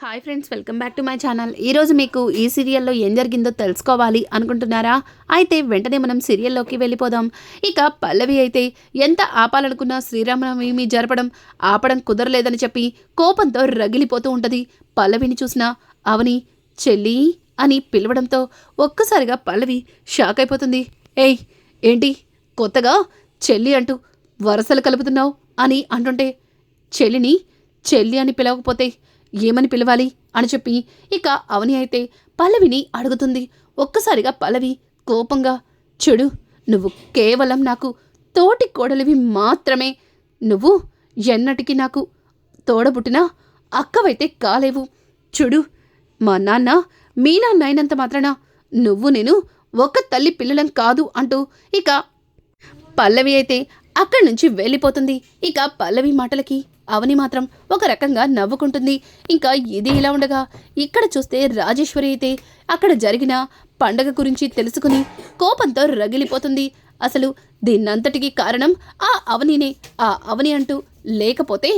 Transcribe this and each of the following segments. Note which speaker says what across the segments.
Speaker 1: Hi friends, welcome back to my channel. ఈరోజు మీకు ఈ సీరియల్లో ఏం జరిగిందో తెలుసుకోవాలి అనుకుంటున్నారా? అయితే వెంటనే మనం సీరియల్లోకి వెళ్ళిపోదాం. ఇక పల్లవి అయితే ఎంత ఆపాలనుకున్నా శ్రీరామనవమి జరపడం ఆపడం కుదరలేదని చెప్పి కోపంతో రగిలిపోతూ ఉంటుంది. పల్లవిని చూసిన అవని చెల్లి అని పిలవడంతో ఒక్కసారిగా పల్లవి షాక్ అయిపోతుంది. ఏయ్, ఏంటి కొత్తగా చెల్లి అంటూ వరసలు కలుపుతున్నావు అని అంటుంటే, చెల్లిని చెల్లి అని పిలవకపోతే ఏమని పిలవాలి అని చెప్పి ఇక అవని అయితే పల్లవిని అడుగుతుంది. ఒక్కసారిగా పల్లవి కోపంగా, చెడు, నువ్వు కేవలం నాకు తోటి కోడలివి మాత్రమే. నువ్వు ఎన్నటికీ నాకు తోడబుట్టినా అక్కవైతే కాలేవు. చూడు, మా నాన్న మీ నాన్న అయినంత మాత్రాన నువ్వు నేను ఒక తల్లి పిల్లలం కాదు అంటూ ఇక పల్లవి అయితే అక్కడి నుంచి వెళ్ళిపోతుంది. ఇక పల్లవి మాటలకి అవని మాత్రం ఒక రకంగా నవ్వుకుంటుంది. ఇంకా ఇది ఇలా ఉండగా ఇక్కడ చూస్తే రాజేశ్వరి అయితే అక్కడ జరిగిన పండగ గురించి తెలుసుకుని కోపంతో రగిలిపోతుంది. అసలు దీన్నంతటికీ కారణం ఆ అవనినే. ఆ అవని అంటూ లేకపోతే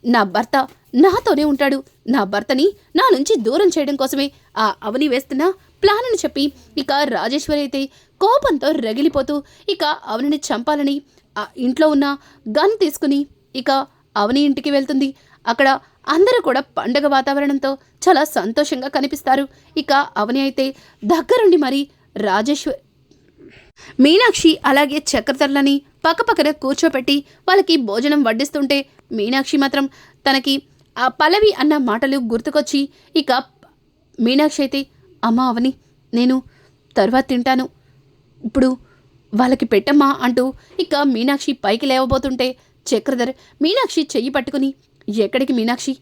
Speaker 1: నా భర్త నాతోనే ఉంటాడు. నా భర్తని నా నుంచి దూరం చేయడం కోసమే ఆ అవని వేస్తున్న ప్లాన్ అని చెప్పి ఇక రాజేశ్వరి అయితే కోపంతో రగిలిపోతూ ఇక అవనిని చంపాలని ఆ ఇంట్లో ఉన్న గన్ తీసుకుని ఇక అవని ఇంటికి వెళ్తుంది. అక్కడ అందరూ కూడా పండగ వాతావరణంతో చాలా సంతోషంగా కనిపిస్తారు. ఇక అవని అయితే దగ్గరుండి మరి మీనాక్షి అలాగే చక్రధరలని పక్కపక్కన కూర్చోపెట్టి వాళ్ళకి భోజనం వడ్డిస్తుంటే మీనాక్షి మాత్రం తనకి ఆ పల్లవి అన్న మాటలు గుర్తుకొచ్చి ఇక మీనాక్షి అయితే, అమ్మా అవని, నేను తర్వాత తింటాను, ఇప్పుడు వాళ్ళకి పెట్టమ్మా అంటూ ఇక మీనాక్షి పైకి లేవబోతుంటే చక్రధర్ మీనాక్షి చెయ్యి పట్టుకుని, ఎక్కడికి మీనాక్షి,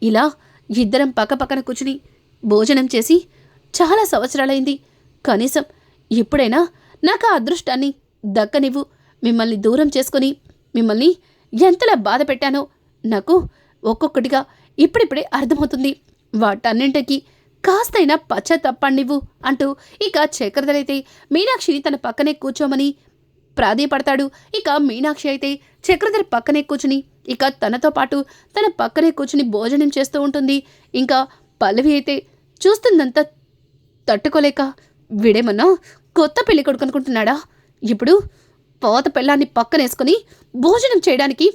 Speaker 1: ఇలా ఇద్దరం పక్కపక్కన కూర్చుని భోజనం చేసి చాలా సంవత్సరాలైంది. కనీసం ఇప్పుడైనా నాకు ఆ అదృష్టాన్ని దక్కనివ్వు. మిమ్మల్ని దూరం చేసుకుని మిమ్మల్ని ఎంతలా బాధ పెట్టానో నాకు ఒక్కొక్కటిగా ఇప్పుడిప్పుడే అర్థమవుతుంది. వాటన్నింటికి కాస్తైనా పశ్చాత్తాపడివ్వు అంటూ ఇక చక్రధర్ అయితే మీనాక్షిని తన పక్కనే కూర్చోమని ప్రాధేయపడతాడు. ఇక మీనాక్షి అయితే చక్రధర్ పక్కనే కూర్చుని ఇక తనతో పాటు తన పక్కనే కూర్చుని భోజనం చేస్తూ ఉంటుంది. ఇంకా పల్లవి అయితే చూస్తుందంతా తట్టుకోలేక, వీడేమన్నా కొత్త పెళ్లి కొడుకు అనుకుంటున్నాడా? ఇప్పుడు పాత పెళ్ళాన్ని పక్కనేసుకుని భోజనం చేయడానికి?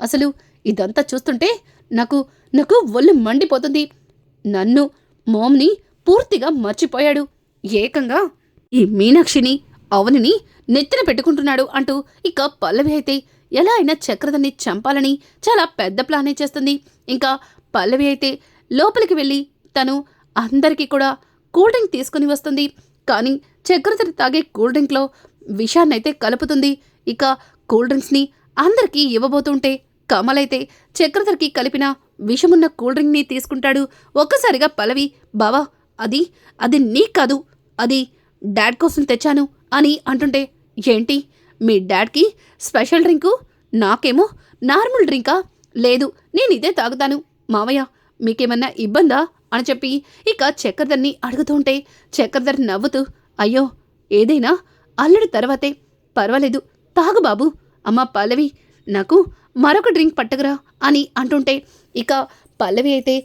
Speaker 1: అసలు ఇదంతా చూస్తుంటే నాకు నాకు ఒళ్ళు మండిపోతుంది. నన్ను మోమ్ని పూర్తిగా మర్చిపోయాడు. ఏకంగా ఈ మీనాక్షిని అవనిని నెత్తిన పెట్టుకుంటున్నాడు అంటూ ఇక పల్లవి అయితే ఎలా అయినా చక్రధర్ని చంపాలని చాలా పెద్ద ప్లానే చేస్తుంది. ఇంకా పల్లవి అయితే లోపలికి వెళ్ళి తను అందరికీ కూడా కూల్ డ్రింక్ తీసుకుని వస్తుంది. కానీ చక్రధర్ తాగే కూల్ డ్రింక్లో విషాన్నైతే కలుపుతుంది. ఇక కూల్ డ్రింక్స్ని అందరికీ ఇవ్వబోతుంటే కమల్ అయితే చక్రధర్కి కలిపిన విషమున్న కూల్ డ్రింక్ని తీసుకుంటాడు. ఒక్కసారిగా పల్లవి, బావా, అది అది నీకు కాదు, అది డాడ్ కోసం తెచ్చాను అని అంటుంటే, ఏంటి మీ డాడ్కి స్పెషల్ డ్రింకు, నాకేమో నార్మల్ డ్రింకా? లేదు, నేను ఇదే తాగుతాను. మావయ్య, మీకేమన్నా ఇబ్బందా అని చెప్పి ఇక చక్రధర్ని అడుగుతుంటే చక్రధర్ నవ్వుతూ, అయ్యో, ఏదైనా అల్లుడి తర్వాతే, పర్వాలేదు, తాగు బాబు. అమ్మ పల్లవి, నాకు మరొక డ్రింక్ పట్టగరా అని అంటుంటే ఇక పల్లవి అయితే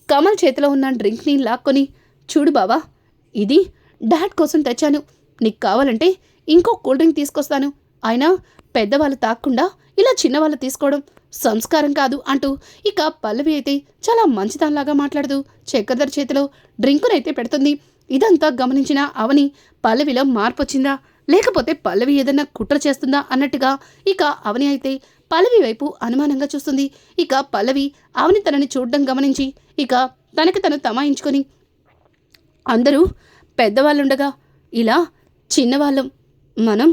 Speaker 1: కమల్ చేతిలో ఉన్న డ్రింక్ని లాక్కొని, చూడు బావా, ఇది డాడ్ కోసం తెచ్చాను. నీకు కావాలంటే ఇంకో కూల్ డ్రింక్ తీసుకొస్తాను. అయినా పెద్దవాళ్ళు తాగకుండా ఇలా చిన్నవాళ్ళు తీసుకోవడం సంస్కారం కాదు అంటూ ఇక పల్లవి అయితే చాలా మంచిదానిలాగా మాట్లాడుతూ చక్రధర్ చేతిలో డ్రింకునైతే పెడుతుంది. ఇదంతా గమనించిన అవని, పల్లవిలో మార్పు వచ్చిందా, లేకపోతే పల్లవి ఏదన్నా కుట్ర చేస్తుందా అన్నట్టుగా ఇక అవని అయితే పల్లవి వైపు అనుమానంగా చూస్తుంది. ఇక పల్లవి అవని తనని చూడడం గమనించి ఇక తనకి తను తమాయించుకొని, అందరూ పెద్దవాళ్ళుండగా ఇలా చిన్నవాళ్ళం మనం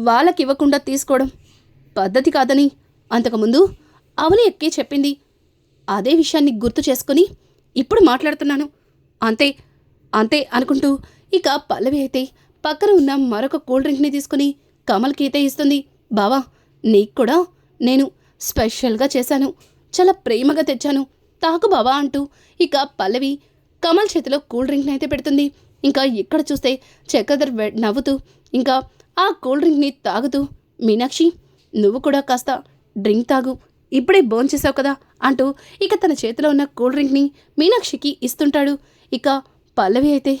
Speaker 1: వాళ్ళకివ్వకుండా తీసుకోవడం పద్ధతి కాదని అంతకుముందు అవని ఎక్కి చెప్పింది. అదే విషయాన్ని గుర్తు చేసుకొని ఇప్పుడు మాట్లాడుతున్నాను, అంతే అంతే అనుకుంటూ ఇక పల్లవి అయితే పక్కన ఉన్న మరొక కూల్ డ్రింక్ని తీసుకుని కమల్కి అయితే ఇస్తుంది. బావా, నీకు కూడా నేను స్పెషల్గా చేశాను, చాలా ప్రేమగా తెచ్చాను, తాగు బావా అంటూ ఇక పల్లవి కమల్ చేతిలో కూల్ డ్రింక్ని అయితే పెడుతుంది. ఇంకా ఇక్కడ చూస్తే చక్రధర్ నవ్వుతూ ఇంకా ఆ కూల్ డ్రింక్ని తాగుతూ, మీనాక్షి, నువ్వు కూడా కాస్త డ్రింక్ తాగు, ఇప్పుడే భోంచేసావు కదా అంటూ ఇక తన చేతిలో ఉన్న కూల్ డ్రింక్ని మీనాక్షికి ఇస్తుంటాడు. ఇక పల్లవి అయితే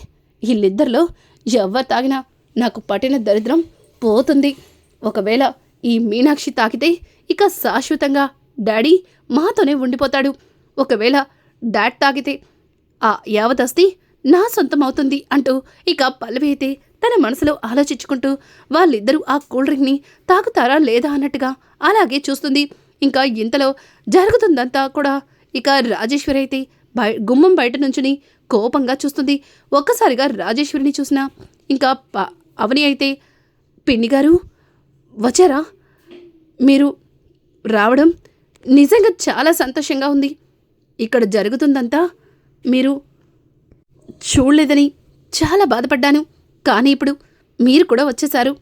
Speaker 1: వీళ్ళిద్దరిలో ఎవ్వరు తాగినా నాకు పట్టిన దరిద్రం పోతుంది. ఒకవేళ ఈ మీనాక్షి తాకితే ఇక శాశ్వతంగా డాడీ మాతోనే ఉండిపోతాడు. ఒకవేళ డాడ్ తాగితే ఆ యావదస్తి నా సొంతం అవుతుంది అంటూ ఇక పల్లవి అయితే తన మనసులో ఆలోచించుకుంటూ వాళ్ళిద్దరూ ఆ కూల్ డ్రింక్ని తాగుతారా లేదా అన్నట్టుగా అలాగే చూస్తుంది. ఇంకా ఇంతలో జరుగుతుందంతా కూడా ఇక రాజేశ్వరి అయితే గుమ్మం బయట నుంచుని కోపంగా చూస్తుంది. ఒక్కసారిగా రాజేశ్వరిని చూసిన ఇంకా అవని అయితే పిన్ని గారు వచ్చారా? మీరు రావడం నిజంగా చాలా సంతోషంగా ఉంది. ఇక్కడ జరుగుతుందంతా మీరు చూడలేదని చాలా బాధపడ్డాను. కానీ ఇప్పుడు మీరు కూడా వచ్చేశారు.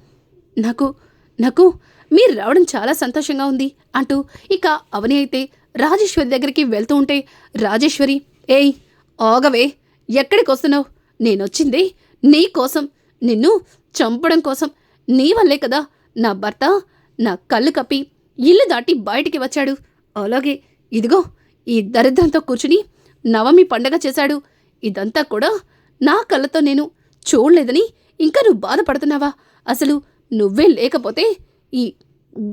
Speaker 1: నాకు మీరు రావడం చాలా సంతోషంగా ఉంది అంటూ ఇక అవని అయితే రాజేశ్వరి దగ్గరికి వెళ్తూ ఉంటే రాజేశ్వరి, ఏయ్ ఆగవే, ఎక్కడికి వస్తున్నావు? నేనొచ్చింది నీ కోసం, నిన్ను చంపడం కోసం. నీ వల్లే కదా నా భర్త నా కళ్ళు కప్పి ఇల్లు దాటి బయటికి వచ్చాడు. అలాగే ఇదిగో ఈ దరిద్రంతో కూర్చుని నవమి పండగ చేశాడు. ఇదంతా కూడా నా కళ్ళతో నేను చూడలేదని ఇంకా నువ్వు బాధపడుతున్నావా? అసలు నువ్వే లేకపోతే ఈ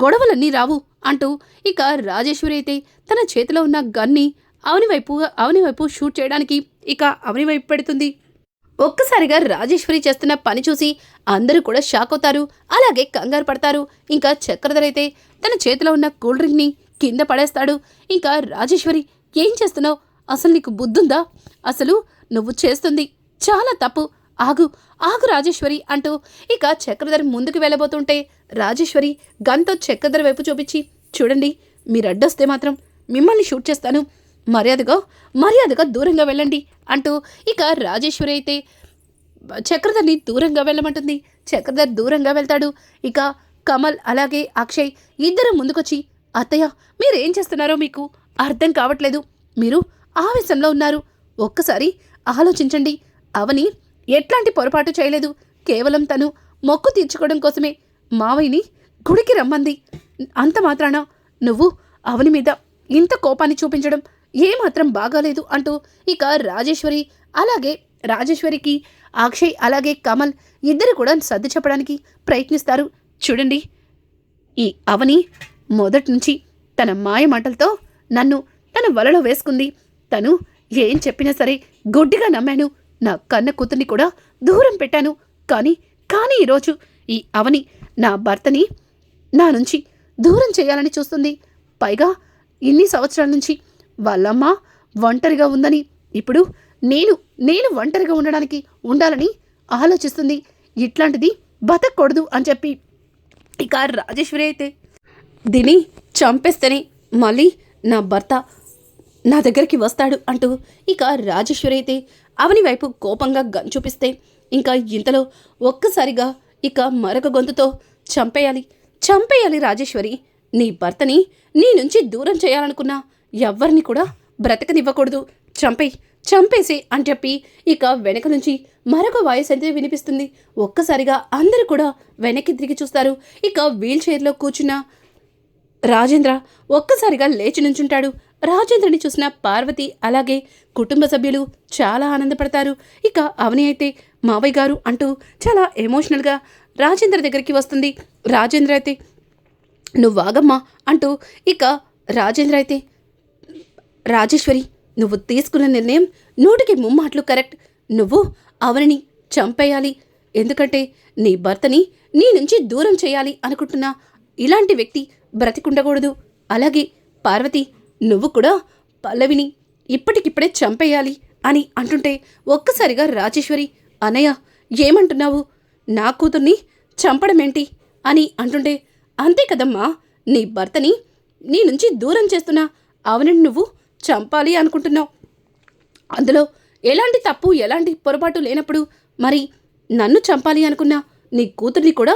Speaker 1: గొడవలన్నీ రావు అంటూ ఇక రాజేశ్వరి అయితే తన చేతిలో ఉన్న గన్ని అవని వైపు షూట్ చేయడానికి ఇక అవని వైపు పెడుతుంది. ఒక్కసారిగా రాజేశ్వరి చేస్తున్న పని చూసి అందరూ కూడా షాక్ అవుతారు. అలాగే కంగారు పడతారు. ఇంకా చక్రధర్ అయితే తన చేతిలో ఉన్న కూల్ డ్రింక్ని కింద పడేస్తాడు. ఇంకా రాజేశ్వరి, ఏం చేస్తున్నావు? అసలు నీకు బుద్ధుందా? అసలు నువ్వు చేస్తుంది చాలా తప్పు. ఆగు ఆగు రాజేశ్వరి అంటూ ఇక చక్రధర్ ముందుకు వెళ్ళబోతుంటే రాజేశ్వరి గన్తో చక్రధర్ వైపు చూపించి, చూడండి, మీరు అడ్డొస్తే మాత్రం మిమ్మల్ని షూట్ చేస్తాను. మర్యాదగా దూరంగా వెళ్ళండి అంటూ ఇక రాజేశ్వరి అయితే చక్రధర్ని దూరంగా వెళ్ళమంటుంది. చక్రధర్ దూరంగా వెళ్తాడు. ఇక కమల్ అలాగే అక్షయ్ ఇద్దరు ముందుకొచ్చి, అత్తయ్య మీరేం చేస్తున్నారో మీకు అర్థం కావట్లేదు. మీరు ఆవేశంలో ఉన్నారు. ఒక్కసారి ఆలోచించండి. అవని ఎట్లాంటి పొరపాటు చేయలేదు. కేవలం తను మొక్కు తీర్చుకోవడం కోసమే మావయ్యని గుడికి రమ్మంది. అంత మాత్రాన నువ్వు అవని మీద ఇంత కోపాన్ని చూపించడం ఏమాత్రం బాగాలేదు అంటూ ఇక రాజేశ్వరికి అక్షయ్ అలాగే కమల్ ఇద్దరు కూడా సర్ది చెప్పడానికి ప్రయత్నిస్తారు. చూడండి, ఈ అవని మొదటి నుంచి తన మాయ మాటలతో నన్ను తన వలలో వేసుకుంది. తను ఏం చెప్పినా సరే గుడ్డిగా నమ్మాను. నా కన్న కూతుర్ని కూడా దూరం పెట్టాను. కానీ ఈరోజు ఈ అవని నా భర్తని నా నుంచి దూరం చేయాలని చూస్తుంది. పైగా ఇన్ని సంవత్సరాల నుంచి వాళ్ళమ్మ ఒంటరిగా ఉందని ఇప్పుడు నేను ఒంటరిగా ఉండాలని ఆలోచిస్తుంది. ఇట్లాంటిది బతకూడదు అని చెప్పి ఇక రాజేశ్వరి అయితే దీన్ని చంపేస్తేనే మళ్ళీ నా భర్త నా దగ్గరికి వస్తాడు అంటూ ఇక రాజేశ్వరి అయితే అవని వైపు కోపంగా గన్ చూపిస్తే ఇంకా ఇంతలో ఒక్కసారిగా ఇక మరొక గొంతుతో, చంపేయాలి రాజేశ్వరి. నీ భర్తని నీ నుంచి దూరం చేయాలనుకున్నా ఎవ్వరిని కూడా బ్రతకనివ్వకూడదు. చంపేసి అని చెప్పి ఇక వెనక నుంచి మరొక వాయిస్ అయితే వినిపిస్తుంది. ఒక్కసారిగా అందరూ కూడా వెనక్కి తిరిగి చూస్తారు. ఇక వీల్ చైర్లో కూర్చున్న రాజేంద్ర ఒక్కసారిగా లేచి నుంచుంటాడు. రాజేంద్రని చూసిన పార్వతి అలాగే కుటుంబ సభ్యులు చాలా ఆనందపడతారు. ఇక అవని అయితే మావయ్య గారు అంటూ చాలా ఎమోషనల్గా రాజేంద్ర దగ్గరికి వస్తుంది. రాజేంద్ర అయితే నువ్వు ఆగమ్మా అంటూ ఇక రాజేంద్ర అయితే, రాజేశ్వరి, నువ్వు తీసుకున్న నిర్ణయం 100కి 3 కరెక్ట్. నువ్వు అవనిని చంపేయాలి. ఎందుకంటే నీ భర్తని నీ నుంచి దూరం చేయాలి అనుకుంటున్నా ఇలాంటి వ్యక్తి బ్రతికుండకూడదు. అలాగే పార్వతి, నువ్వు కూడా పల్లవిని ఇప్పటికిప్పుడే చంపేయాలి అని అంటుంటే ఒక్కసారిగా రాజేశ్వరి, అన్నయ్య ఏమంటున్నావు? నా కూతుర్ని చంపడమేంటి అని అంటుంటే, అంతే కదమ్మా, నీ భర్తని నీ నుంచి దూరం చేస్తున్నా అవనిని నువ్వు చంపాలి అనుకుంటున్నావు. అందులో ఎలాంటి తప్పు ఎలాంటి పొరపాటు లేనప్పుడు మరి నన్ను చంపాలి అనుకున్నా నీ కూతుర్ని కూడా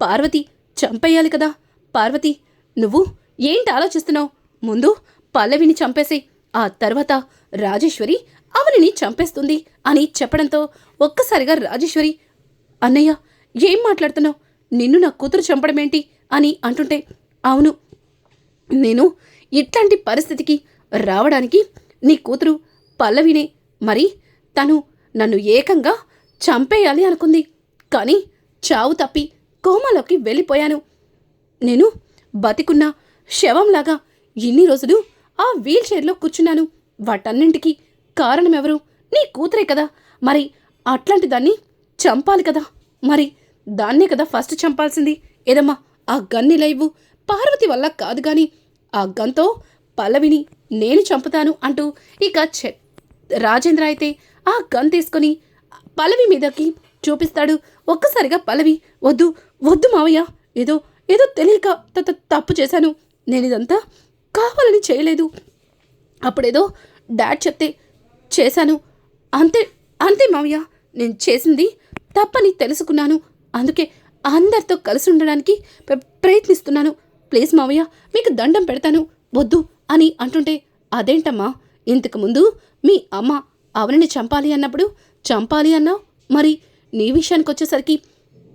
Speaker 1: పార్వతి చంపేయాలి కదా. పార్వతి, నువ్వు ఏంటి ఆలోచిస్తున్నావు? ముందు పల్లవిని చంపేసి ఆ తర్వాత రాజేశ్వరి అవనిని చంపేస్తుంది అని చెప్పడంతో ఒక్కసారిగా రాజేశ్వరి, అన్నయ్య ఏం మాట్లాడుతున్నావు? నిన్ను నా కూతురు చంపడమేంటి అని అంటుంటే, అవును, నేను ఇట్లాంటి పరిస్థితికి రావడానికి నీ కూతురు పల్లవినే. మరి తను నన్ను ఏకంగా చంపేయాలి అనుకుంది. కానీ చావు తప్పి కోమాలోకి వెళ్ళిపోయాను. నేను బతికున్న శవంలాగా ఇన్ని రోజులు ఆ వీల్ చైర్లో కూర్చున్నాను. వాటన్నింటికి కారణమెవరు? నీ కూతురే కదా. మరి అట్లాంటి దాన్ని చంపాలి కదా. మరి దాన్నే కదా ఫస్ట్ చంపాల్సింది. ఏదమ్మా ఆ గన్ని లైవు పార్వతి వల్ల కాదు గాని ఆ గన్తో పల్లవిని నేను చంపుతాను అంటూ ఇక రాజేంద్ర అయితే ఆ గన్ తీసుకొని పల్లవి మీదకి చూపిస్తాడు. ఒక్కసారిగా పల్లవి, వద్దు వద్దు మావయ్య, ఏదో ఏదో తెలియక తప్పు చేశాను. నేను ఇదంతా కావాలని చేయలేదు. అప్పుడేదో డాడ్ చెప్తే చేశాను. అంతే అంతే మావయ్య, నేను చేసింది తప్పని తెలుసుకున్నాను. అందుకే అందరితో కలిసి ఉండడానికి ప్రయత్నిస్తున్నాను. ప్లీజ్ మావయ్య, మీకు దండం పెడతాను, వద్దు అని అంటుంటే, అదేంటమ్మా, ఇంతకుముందు మీ అమ్మ అవనిని చంపాలి అన్నప్పుడు చంపాలి అన్నావు. మరి నీ విషయానికి వచ్చేసరికి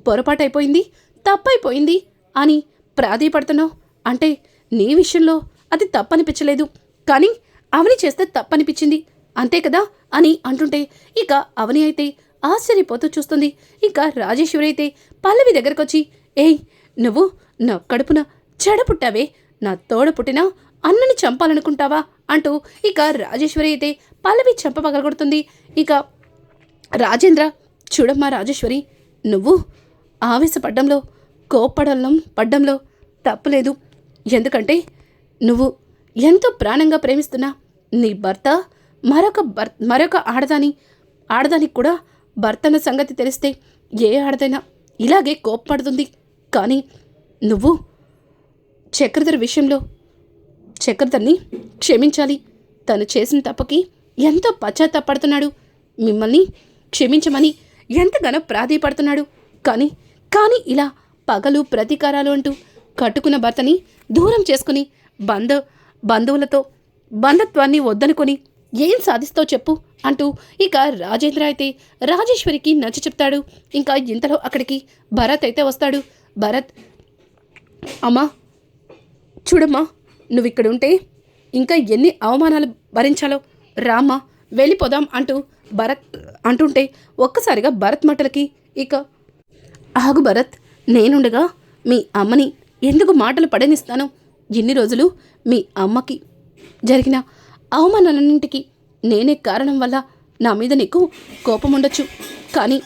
Speaker 1: పొరపాటైపోయింది, తప్పైపోయింది అని ప్రాధేయపడుతున్నావు. అంటే నీ విషయంలో అది తప్పనిపించలేదు, కానీ అవని చేస్తే తప్పనిపించింది, అంతే కదా అని అంటుంటే ఇక అవని అయితే ఆశ్చర్యపోతూ చూస్తుంది. ఇక రాజేశ్వరి అయితే పల్లవి దగ్గరకొచ్చి, ఏయ్ నువ్వు నా కడుపున చెడ పుట్టావే, నా తోడ పుట్టిన అన్నని చంపాలనుకుంటావా అంటూ ఇక రాజేశ్వరి అయితే పల్లవి చెంప పగలగొడుతుంది. ఇక రాజేంద్ర, చూడమ్మా రాజేశ్వరి, నువ్వు ఆవేశపడ్డంలో పడ్డంలో తప్పులేదు. ఎందుకంటే నువ్వు ఎంతో ప్రాణంగా ప్రేమిస్తున్నా నీ భర్త మరొక ఆడదానికి కూడా భర్తన సంగతి తెలిస్తే ఏ ఆడదైనా ఇలాగే కోప్పడుతుంది. కానీ నువ్వు చక్రధర్ విషయంలో చక్రధర్ని క్షమించాలి. తను చేసిన తప్పుకి ఎంతో పశ్చాత్తాపడుతున్నాడు. మిమ్మల్ని క్షమించమని ఎంతగానో ప్రాధేయపడుతున్నాడు. కానీ ఇలా పగలు ప్రతీకారాలు అంటూ కట్టుకున్న భర్తని దూరం చేసుకుని బంధువులతో బంధత్వాన్ని వద్దనుకొని ఏం సాధిస్తావు చెప్పు అంటూ ఇక రాజేంద్ర అయితే రాజేశ్వరికి నచ్చ చెప్తాడు. ఇంకా ఇంతలో అక్కడికి భరత్ అయితే వస్తాడు. భరత్, అమ్మా చూడమ్మా, నువ్వు ఇక్కడ ఉంటే ఇంకా ఎన్ని అవమానాలు భరించాలో, రామ్మా వెళ్ళిపోదాం అంటూ భరత్ అంటుంటే ఒక్కసారిగా భరత్ మాటలకి ఇక, ఆగు భరత్, నేనుండగా మీ అమ్మని ఎందుకు మాటలు పడనిస్తాను? ఇన్ని రోజులు మీ అమ్మకి జరిగిన అవమానాలన్నింటికి నేనే కారణం వల్ల నా మీద నీకు కోపం ఉండొచ్చు, కానీ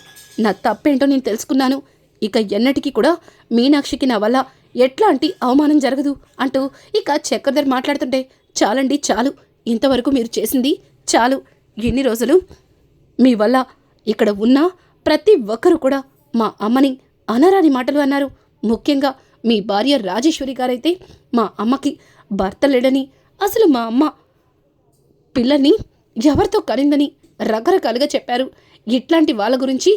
Speaker 1: నా తప్పేంటో నేను తెలుసుకున్నాను. ఇక ఎన్నటికీ కూడా మీనాక్షికి నా వల్ల ఎట్లాంటి అవమానం జరగదు అంటూ ఇక చక్రధర్ మాట్లాడుతుంటే, చాలండి చాలు, ఇంతవరకు మీరు చేసింది చాలు. ఎన్ని రోజులు మీ వల్ల ఇక్కడ ఉన్న ప్రతి ఒక్కరూ కూడా మా అమ్మని అనరాని మాటలు అన్నారు. ముఖ్యంగా మీ భార్య రాజేశ్వరి గారైతే మా అమ్మకి భర్త లేడని, అసలు మా అమ్మ పిల్లల్ని ఎవరితో కనిందని రకరకాలుగా చెప్పారు. ఇట్లాంటి వాళ్ళ గురించి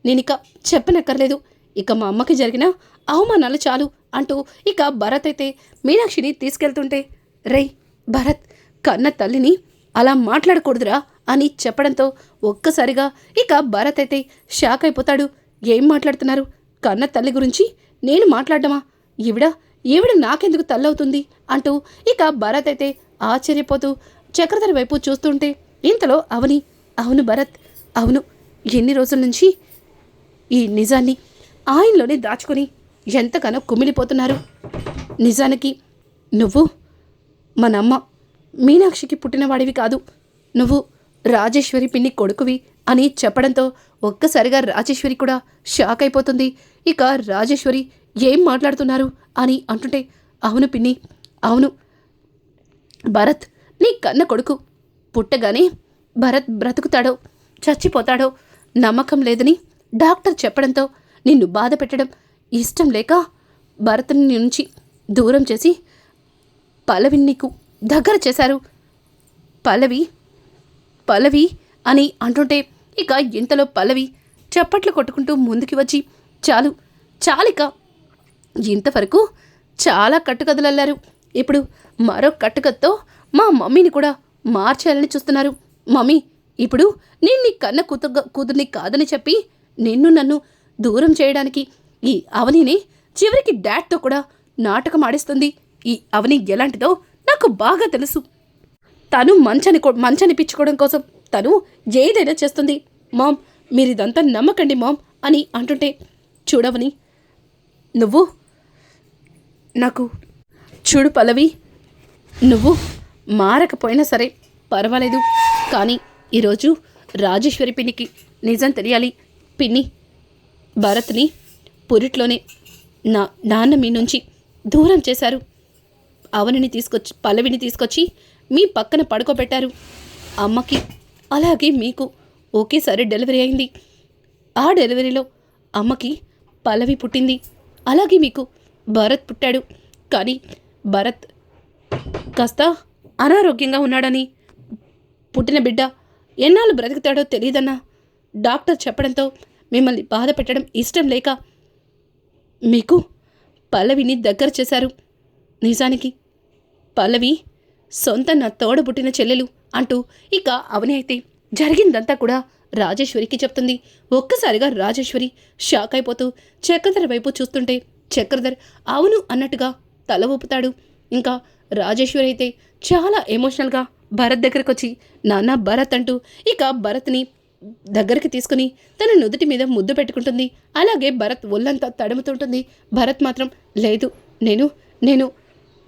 Speaker 1: నేనిక చెప్పనక్కర్లేదు. ఇక మా అమ్మకి జరిగిన అవమానాలు చాలు అంటూ ఇక భరత్ అయితే మీనాక్షిని తీసుకెళ్తుంటే, రేయ్ భరత్, కన్న తల్లిని అలా మాట్లాడకూడదురా అని చెప్పడంతో ఒక్కసారిగా ఇక భరత్ అయితే షాక్ అయిపోతాడు. ఏం మాట్లాడుతున్నారు? కన్న తల్లి గురించి నేను మాట్లాడడమా? ఈవిడ నాకెందుకు తల్లవుతుంది అంటూ ఇక భరత్ అయితే ఆశ్చర్యపోతూ చక్రధర్ వైపు చూస్తుంటే, ఇంతలో అవని, అవును భరత్, అవును, ఎన్ని రోజుల నుంచి ఈ నిజాన్ని ఆయనలోనే దాచుకొని ఎంతగానో కుమిలిపోతున్నారు. నిజానికి నువ్వు మనమ్మ మీనాక్షికి పుట్టినవాడివి కాదు, నువ్వు రాజేశ్వరి పిన్ని కొడుకువి అని చెప్పడంతో ఒక్కసారిగా రాజేశ్వరి కూడా షాక్ అయిపోతుంది. ఇక రాజేశ్వరి, ఏం మాట్లాడుతున్నారు అని అంటుంటే, అవును పిన్ని, అవును, భరత్ నీ కన్న కొడుకు. పుట్టగానే భరత్ బ్రతుకుతాడో చచ్చిపోతాడో నమ్మకం లేదని డాక్టర్ చెప్పడంతో నిన్ను బాధ పెట్టడం ఇష్టం లేక భరత్ని నుంచి దూరం చేసి పల్లవిని నీకు దగ్గర చేశారు. పల్లవి అని అంటుంటే ఇక ఇంతలో పల్లవి చప్పట్లు కొట్టుకుంటూ ముందుకి వచ్చి, చాలిక, ఇంతవరకు చాలా కట్టుకథలల్లారు. ఇప్పుడు మరో కట్టుకథతో మా మమ్మీని కూడా మార్చాలని చూస్తున్నారు. మమ్మీ, ఇప్పుడు నేను నీ కన్న కూతుర్ని కాదని చెప్పి నన్ను దూరం చేయడానికి ఈ అవనిని చివరికి డాడ్తో కూడా నాటకం ఆడిస్తుంది. ఈ అవని ఎలాంటిదో నాకు నాకు బాగా తెలుసు. తను మంచనిపించుకోవడం కోసం తను ఏదైనా చేస్తుంది. మామ్, మీరు ఇదంతా నమ్మకండి మామ్ అని అంటుంటే, చూడవని, నువ్వు నాకు చూడు పల్లవి, నువ్వు మారకపోయినా సరే పర్వాలేదు, కానీ ఈరోజు రాజేశ్వరి పిన్నికి నిజం తెలియాలి. పిన్ని, భరత్ని పురిట్లోనే నాన్న మీ నుంచి దూరం చేశారు. పల్లవిని తీసుకొచ్చి మీ పక్కన పడుకోబెట్టారు. అమ్మకి అలాగే మీకు ఒకేసారి డెలివరీ అయింది. ఆ డెలివరీలో అమ్మకి పల్లవి పుట్టింది, అలాగే మీకు భరత్ పుట్టాడు. కానీ భరత్ కాస్త అనారోగ్యంగా ఉన్నాడని, పుట్టిన బిడ్డ ఎన్నాళ్ళు బ్రతుకుతాడో తెలియదన్నా డాక్టర్ చెప్పడంతో మిమ్మల్ని బాధ పెట్టడం ఇష్టం లేక మీకు పల్లవిని దగ్గర చేశారు. నిజానికి పల్లవి సొంత నా తోడబుట్టిన చెల్లెలు అంటూ ఇక అవని అయితే జరిగిందంతా కూడా రాజేశ్వరికి చెప్తుంది. ఒక్కసారిగా రాజేశ్వరి షాక్ అయిపోతూ చక్రధర్ వైపు చూస్తుంటే చక్రధర్ అవును అన్నట్టుగా తల ఊపుతాడు. ఇంకా రాజేశ్వరి అయితే చాలా ఎమోషనల్గా భరత్ దగ్గరకు వచ్చి నాన్న భరత్ అంటూ ఇక భరత్ని దగ్గరికి తీసుకుని తన నుదుటి మీద ముద్దు పెట్టుకుంటుంది. అలాగే భరత్ ఒళ్ళంతా తడుముతుంటుంది. భరత్ మాత్రం లేదు, నేను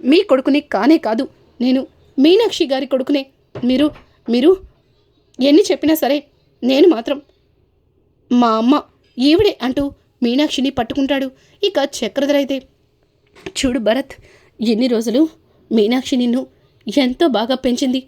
Speaker 1: మీ కొడుకుని కానే కాదు, నేను మీనాక్షి గారి కొడుకునే. మీరు ఎన్ని చెప్పినా సరే నేను మాత్రం మా అమ్మ ఈవిడే అంటూ మీనాక్షిని పట్టుకుంటాడు. ఇక చక్రధర్ అయితే, చూడు భరత్, ఎన్ని రోజులు మీనాక్షి నిన్ను ఎంతో బాగా పెంచింది.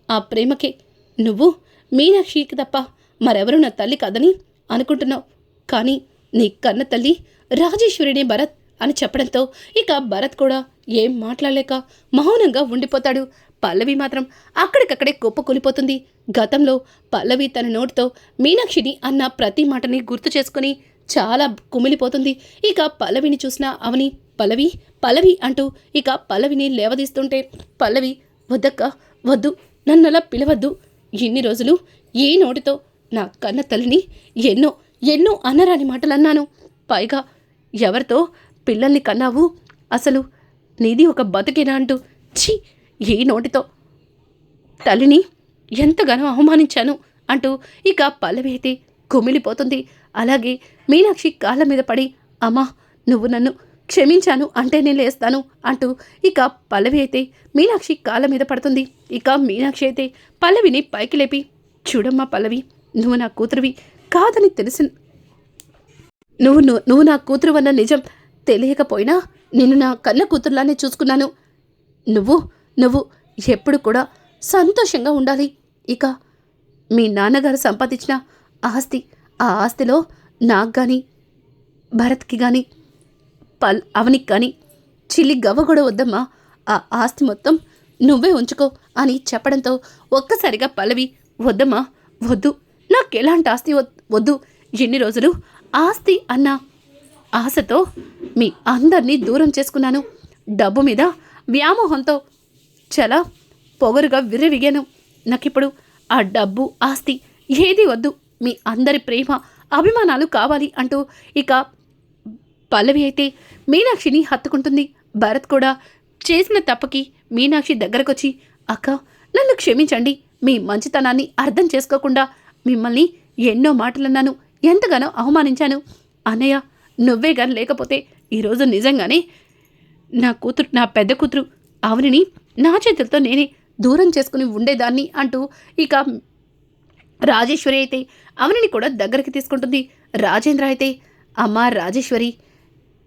Speaker 1: ఆ ప్రేమకే నువ్వు మీనాక్షికి తప్ప మరెవరూ నా తల్లి కాదని అనుకుంటున్నావు. కానీ నీ కన్న తల్లి రాజేశ్వరినే భరత్ అని చెప్పడంతో ఇక భరత్ కూడా ఏం మాట్లాడలేక మౌనంగా ఉండిపోతాడు. పల్లవి మాత్రం అక్కడికక్కడే కుప్పకూలిపోతుంది. గతంలో పల్లవి తన నోటితో మీనాక్షిని అన్న ప్రతి మాటని గుర్తు చేసుకుని చాలా కుమిలిపోతుంది. ఇక పల్లవిని చూసిన అవని పల్లవి పల్లవి అంటూ ఇక పల్లవిని లేవదీస్తుంటే, పల్లవి వద్దక్క, వద్దు, నన్నలా పిలవద్దు. ఇన్ని రోజులు ఈ నోటితో నా కన్న తల్లిని ఎన్నో అనరాని మాటలన్నాను. పైగా ఎవరితో పిల్లల్ని కన్నావు, అసలు నీది ఒక బతుకేనా అంటూ ఛీ, ఈ నోటితో తల్లిని ఎంతగానో అవమానించాను అంటూ ఇక పల్లవి అయితే కుమిలిపోతుంది. అలాగే మీనాక్షి కాళ్ళ మీద పడి, అమ్మా నువ్వు నన్ను క్షమించాను అంటే నేను లేస్తాను అంటూ ఇక పల్లవి అయితే మీనాక్షి కాళ్ళ మీద పడుతుంది. ఇక మీనాక్షి అయితే పల్లవిని పైకి లేపి, చూడమ్మా పల్లవి, నువ్వు నా కూతురువి కాదని తెలిసి నువ్వు నా కూతురు అన్న నిజం తెలియకపోయినా నిన్ను నా కన్న కూతురులానే చూసుకున్నాను. నువ్వు ఎప్పుడు కూడా సంతోషంగా ఉండాలి. ఇక మీ నాన్నగారు సంపాదించిన ఆస్తి, ఆ ఆస్తిలో నాకు కానీ భరత్కి కానీ అవనికి కానీ చిల్లి గవ్వ కూడా వద్దమ్మా, ఆ ఆస్తి మొత్తం నువ్వే ఉంచుకో అని చెప్పడంతో ఒక్కసారిగా పల్లవి, వద్దమ్మా వద్దు, నాకు ఎలాంటి ఆస్తి వద్దు, ఎన్ని రోజులు ఆస్తి అన్న ఆశతో మీ అందరినీ దూరం చేసుకున్నాను. డబ్బు మీద వ్యామోహంతో చాలా పొగరుగా విర్రవిగాను. నాకిప్పుడు ఆ డబ్బు ఆస్తి ఏది వద్దు, మీ అందరి ప్రేమ అభిమానాలు కావాలి అంటూ ఇక పల్లవి అయితే మీనాక్షిని హత్తుకుంటుంది. భరత్ కూడా చేసిన తప్పకి మీనాక్షి దగ్గరకొచ్చి, అక్క నన్ను క్షమించండి, మీ మంచితనాన్ని అర్థం చేసుకోకుండా మిమ్మల్ని ఎన్నో మాటలన్నాను, ఎంతగానో అవమానించాను. అన్నయ్య నువ్వే కానీ లేకపోతే ఈరోజు నిజంగానే నా పెద్ద కూతురు అవనిని నా చేతులతో నేనే దూరం చేసుకుని ఉండేదాన్ని అంటూ ఇక రాజేశ్వరి అయితే అవనిని కూడా దగ్గరికి తీసుకుంటుంది. రాజేంద్ర అయితే, అమ్మా రాజేశ్వరి,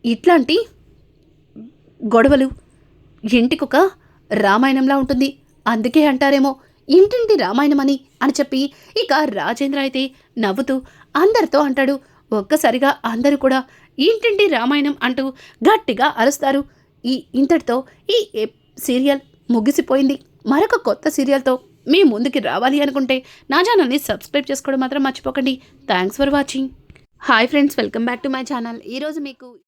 Speaker 1: ఇట్లాంటి గొడవలు ఇంటికొక రామాయణంలా ఉంటుంది, అందుకే అంటారేమో ఇంటింటి రామాయణం అని చెప్పి ఇక రాజేంద్ర అయితే నవ్వుతూ అందరితో అంటాడు. ఒక్కసారిగా అందరూ కూడా ఇంటింటి రామాయణం అంటూ గట్టిగా అరుస్తారు. ఇంతటితో ఈ సీరియల్ ముగిసిపోయింది. మరొక కొత్త సీరియల్తో మీ ముందుకి రావాలి అనుకుంటే నా ఛానల్ని సబ్స్క్రైబ్ చేసుకోవడం మాత్రం మర్చిపోకండి. Thanks for watching. Hi friends, welcome back to my channel. ఈరోజు మీకు